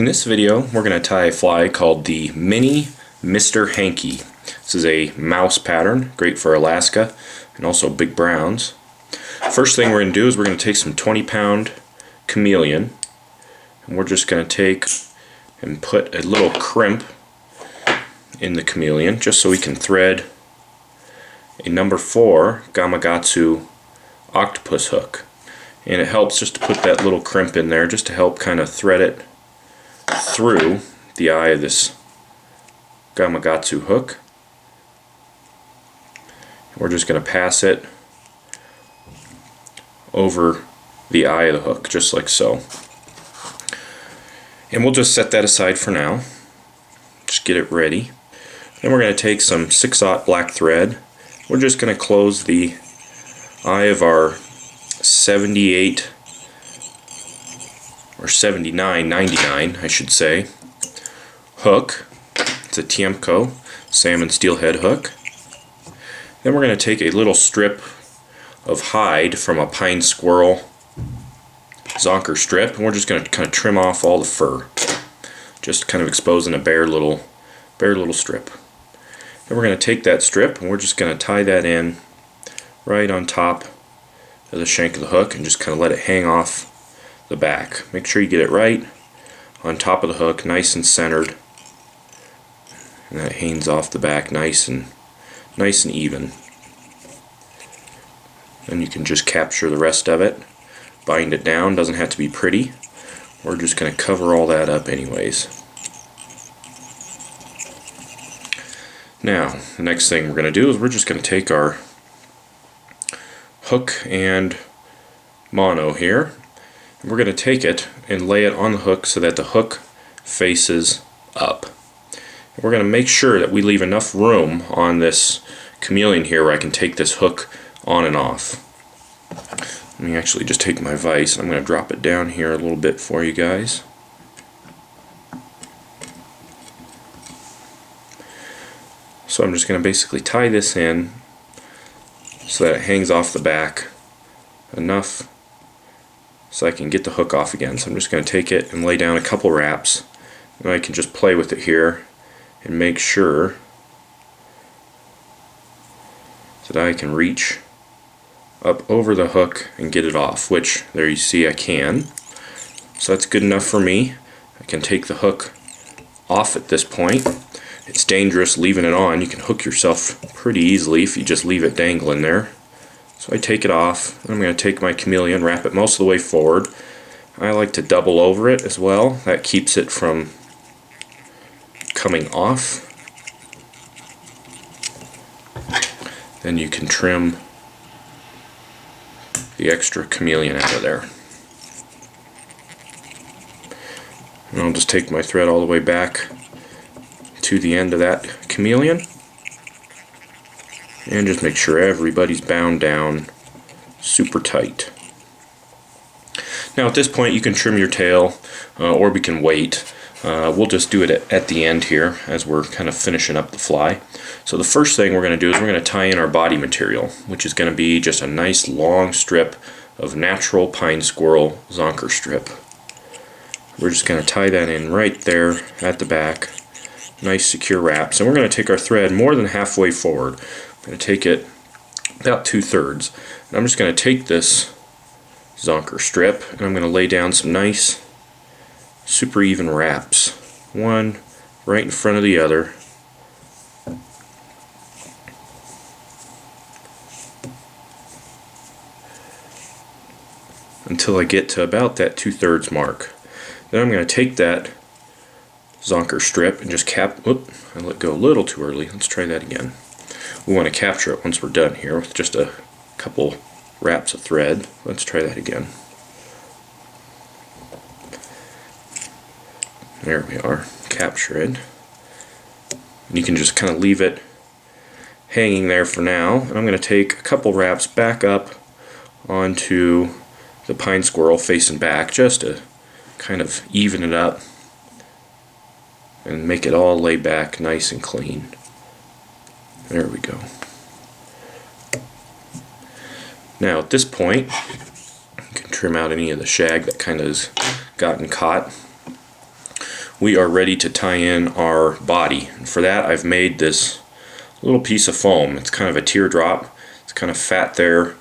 In this video, we're going to tie a fly called the Mini Mr Hanky. This is a mouse pattern, great for Alaska and also big browns. First thing we're going to do is we're going to take some 20-pound Chameleon, and we're just going to take and put a little crimp in the Chameleon just so we can thread a number 4 Gamakatsu Octopus hook. And it helps just to put that little crimp in there just to help kind of thread it through the eye of this Gamakatsu hook. We're just going to pass it over the eye of the hook, just like so. And we'll just set that aside for now. Just get it ready. Then we're going to take some 6/0 black thread. We're just going to close the eye of our 78 or 79.99, I should say, hook. It's a Tiemco salmon steelhead hook. Then we're going to take a little strip of hide from a pine squirrel Zonker strip, and we're just going to kind of trim off all the fur, just kind of exposing a bare little strip. Then we're going to take that strip and we're just going to tie that in right on top of the shank of the hook and just kind of let it hang off the back. Make sure you get it right on top of the hook, nice and centered, and that hangs off the back nice and even. Then you can just capture the rest of it, bind it down. Doesn't have to be pretty. We're just going to cover all that up anyways. Now, the next thing we're going to do is we're just going to take our hook and mono here, and we're going to take it and lay it on the hook so that the hook faces up. And we're going to make sure that we leave enough room on this Chameleon here where I can take this hook on and off. Let me actually just take my vise. I'm going to drop it down here a little bit for you guys. So I'm just going to basically tie this in so that it hangs off the back enough so I can get the hook off again. So I'm just going to take it and lay down a couple wraps, and I can just play with it here and make sure that I can reach up over the hook and get it off, which there you see I can. So that's good enough for me. I can take the hook off at this point. It's dangerous leaving it on. You can hook yourself pretty easily if you just leave it dangling there. So I take it off, and I'm going to take my Chameleon, wrap it most of the way forward. I like to double over it as well. That keeps it from coming off. Then you can trim the extra Chameleon out of there. And I'll just take my thread all the way back to the end of that Chameleon and just make sure everybody's bound down super tight. Now at this point you can trim your tail, or we can wait. We'll just do it at the end here as we're kind of finishing up the fly. So the first thing we're going to do is we're going to tie in our body material, which is going to be just a nice long strip of natural pine squirrel Zonker strip. We're just going to tie that in right there at the back. Nice secure wraps. And we're going to take our thread more than halfway forward. I'm going to take it about 2/3. And I'm just going to take this Zonker strip and I'm going to lay down some nice super even wraps, one right in front of the other, until I get to about that 2/3 mark. Then I'm going to take that Zonker strip and just I let go a little too early. Let's try that again. We want to capture it once we're done here with just a couple wraps of thread. Let's try that again. There we are. Capture it. And you can just kind of leave it hanging there for now. And I'm going to take a couple wraps back up onto the pine squirrel facing back just to kind of even it up and make it all lay back nice and clean. There we go. Now at this point you can trim out any of the shag that kind of has gotten caught. we are ready to tie in our body. And for that, I've made this little piece of foam. It's kind of a teardrop. It's kind of fat there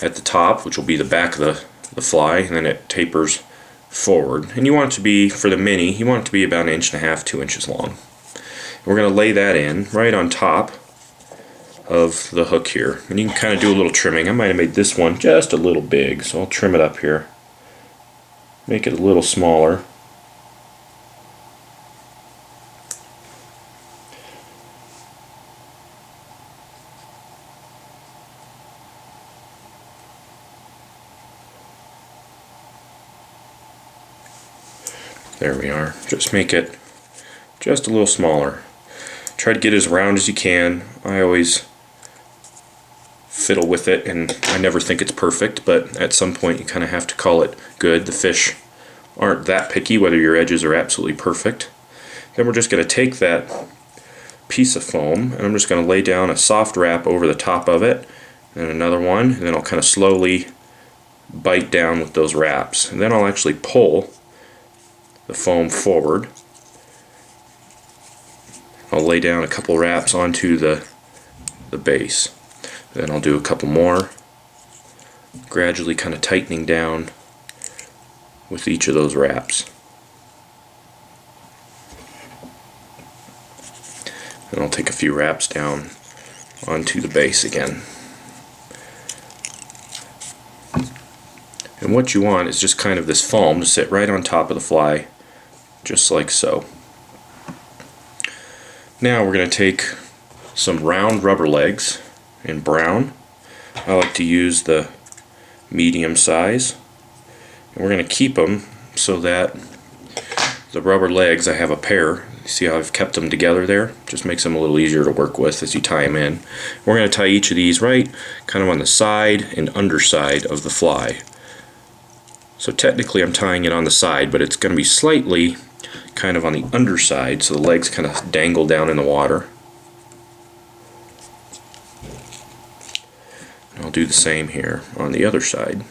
at the top, which will be the back of the fly, and then it tapers forward. And you want it to be, for the mini, you want it to be about 1.5 inches, 2 inches long. And we're going to lay that in right on top of the hook here. And you can kind of do a little trimming. I might have made this one just a little big, so I'll trim it up here. Make it a little smaller. There we are. Just make it just a little smaller. Try to get as round as you can. I always fiddle with it, and I never think it's perfect, but at some point you kind of have to call it good. The fish aren't that picky whether your edges are absolutely perfect. Then we're just going to take that piece of foam, and I'm just going to lay down a soft wrap over the top of it, and another one, and then I'll kind of slowly bite down with those wraps. And then I'll actually pull the foam forward. I'll lay down a couple wraps onto the base. Then I'll do a couple more, gradually kind of tightening down with each of those wraps. And I'll take a few wraps down onto the base again. And what you want is just kind of this foam to sit right on top of the fly, just like so. Now we're going to take some round rubber legs in brown. I like to use the medium size. And we're going to keep them so that the rubber legs, I have a pair. You see how I've kept them together there? Just makes them a little easier to work with as you tie them in. We're going to tie each of these right kind of on the side and underside of the fly. So technically I'm tying it on the side, but it's going to be slightly kind of on the underside, so the legs kind of dangle down in the water. And I'll do the same here on the other side.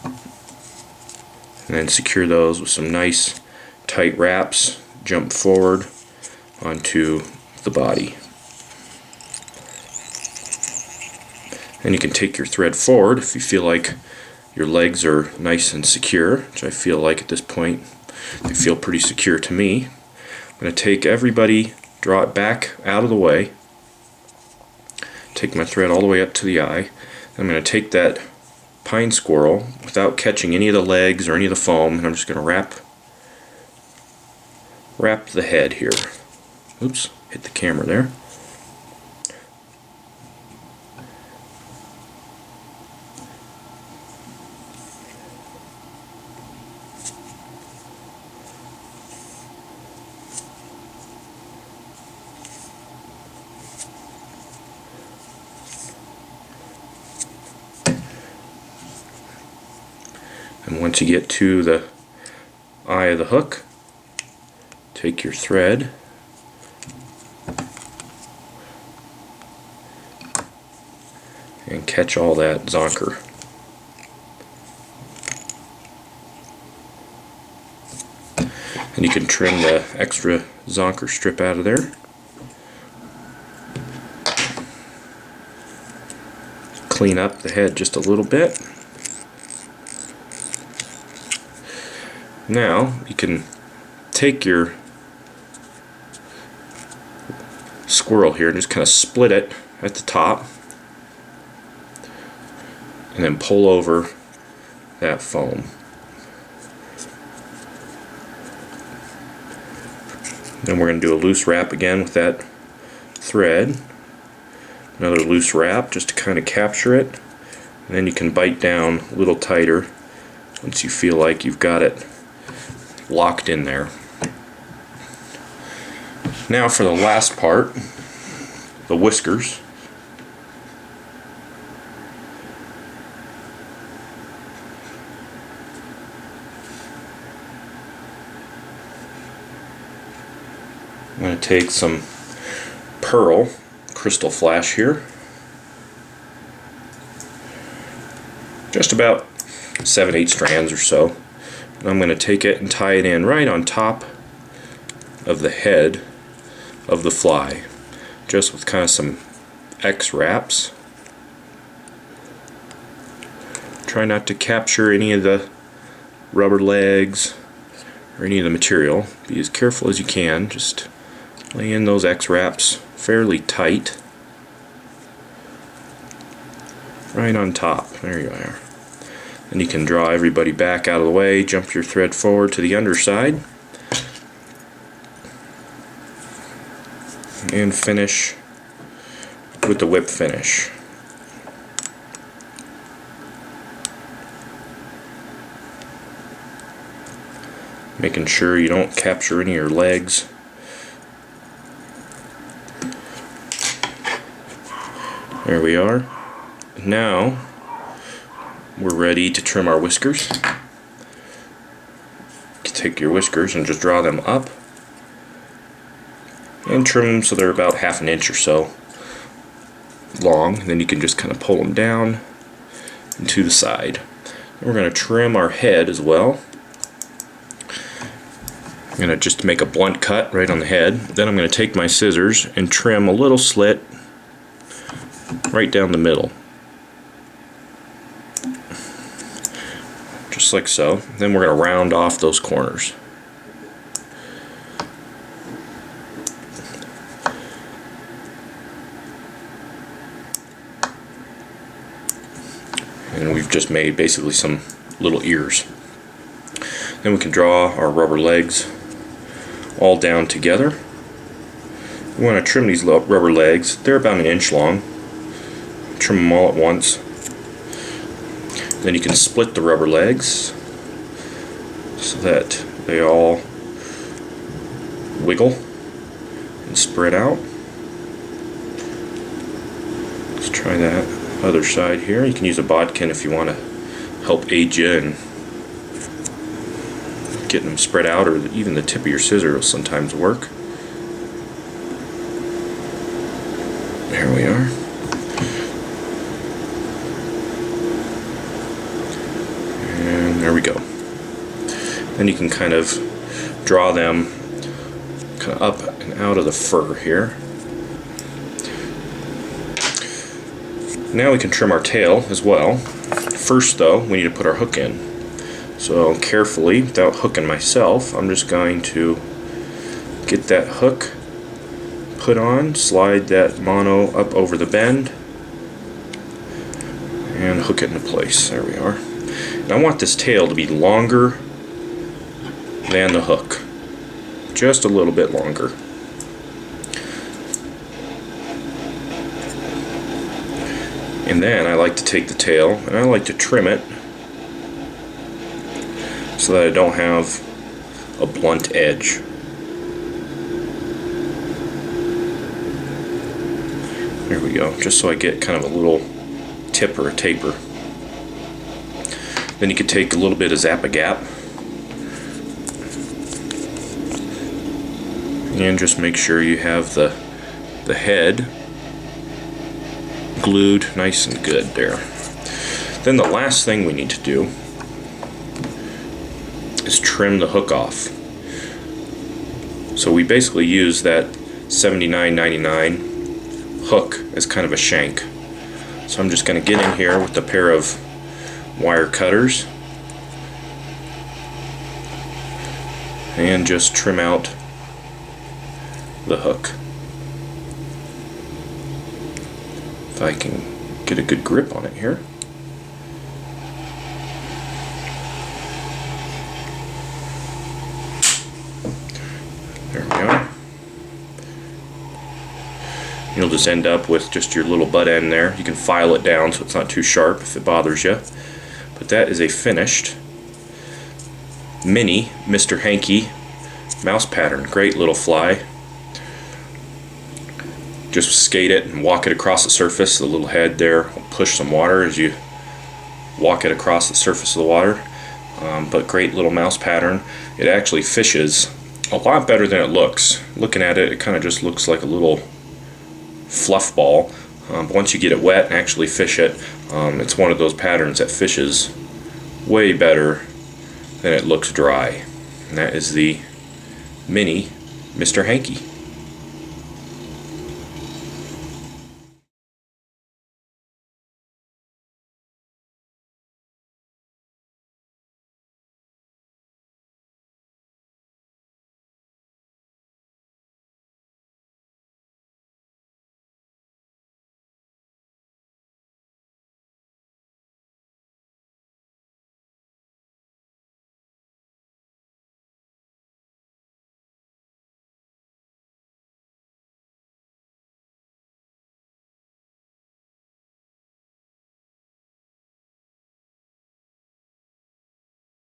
And then secure those with some nice tight wraps, jump forward onto the body. And you can take your thread forward if you feel like your legs are nice and secure, which I feel like at this point they feel pretty secure to me. I'm going to take everybody, draw it back out of the way, take my thread all the way up to the eye. I'm going to take that pine squirrel without catching any of the legs or any of the foam, and I'm just going to wrap the head here. Oops, hit the camera there. And once you get to the eye of the hook, take your thread and catch all that zonker. And you can trim the extra zonker strip out of there. Clean up the head just a little bit. Now you can take your squirrel here and just kind of split it at the top and then pull over that foam. Then we're going to do a loose wrap again with that thread. Another loose wrap just to kind of capture it. And then you can bite down a little tighter once you feel like you've got it locked in there. Now for the last part, the whiskers. I'm going to take some pearl crystal flash here, just about 7-8 strands or so. I'm going to take it and tie it in right on top of the head of the fly, just with kind of some X wraps. Try not to capture any of the rubber legs or any of the material. Be as careful as you can. Just lay in those X wraps fairly tight. Right on top. There you are. And you can draw everybody back out of the way, jump your thread forward to the underside, and finish with the whip finish. Making sure you don't capture any of your legs. There we are. Now we're ready to trim our whiskers. You can take your whiskers and just draw them up and trim them so they're about 1/2 inch or so long. And then you can just kind of pull them down and to the side. And we're going to trim our head as well. I'm going to just make a blunt cut right on the head. Then I'm going to take my scissors and trim a little slit right down the middle. Just like so. Then we're going to round off those corners. And we've just made basically some little ears. Then we can draw our rubber legs all down together. We want to trim these rubber legs. They're about 1 inch long. Trim them all at once. Then you can split the rubber legs so that they all wiggle and spread out. Let's try that other side here. You can use a bodkin if you want to help aid you in getting them spread out, or even the tip of your scissor will sometimes work. There we are. And there we go. Then you can kind of draw them kind of up and out of the fur here. Now we can trim our tail as well. First though, we need to put our hook in. So carefully, without hooking myself, I'm just going to get that hook put on, slide that mono up over the bend, and hook it into place. There we are. And I want this tail to be longer than the hook. Just a little bit longer. And then I like to take the tail and I like to trim it so that I don't have a blunt edge. There we go, just so I get kind of a little tip or a taper. Then you could take a little bit of Zap-A-Gap and just make sure you have the head glued nice and good there. Then the last thing we need to do is trim the hook off. So we basically use that $79.99 hook as kind of a shank. So I'm just going to get in here with a pair of wire cutters and just trim out the hook. If I can get a good grip on it here. There we go. You'll just end up with just your little butt end there. You can file it down so it's not too sharp if it bothers you. But that is a finished Mini Mr. Hanky mouse pattern. Great little fly. Just skate it and walk it across the surface. The little head there will push some water as you walk it across the surface of the water. But great little mouse pattern. It actually fishes a lot better than it looks. Looking at it, it kind of just looks like a little fluff ball. But once you get it wet and actually fish it, it's one of those patterns that fishes way better then it looks dry. And that is the Mini Mr. Hanky.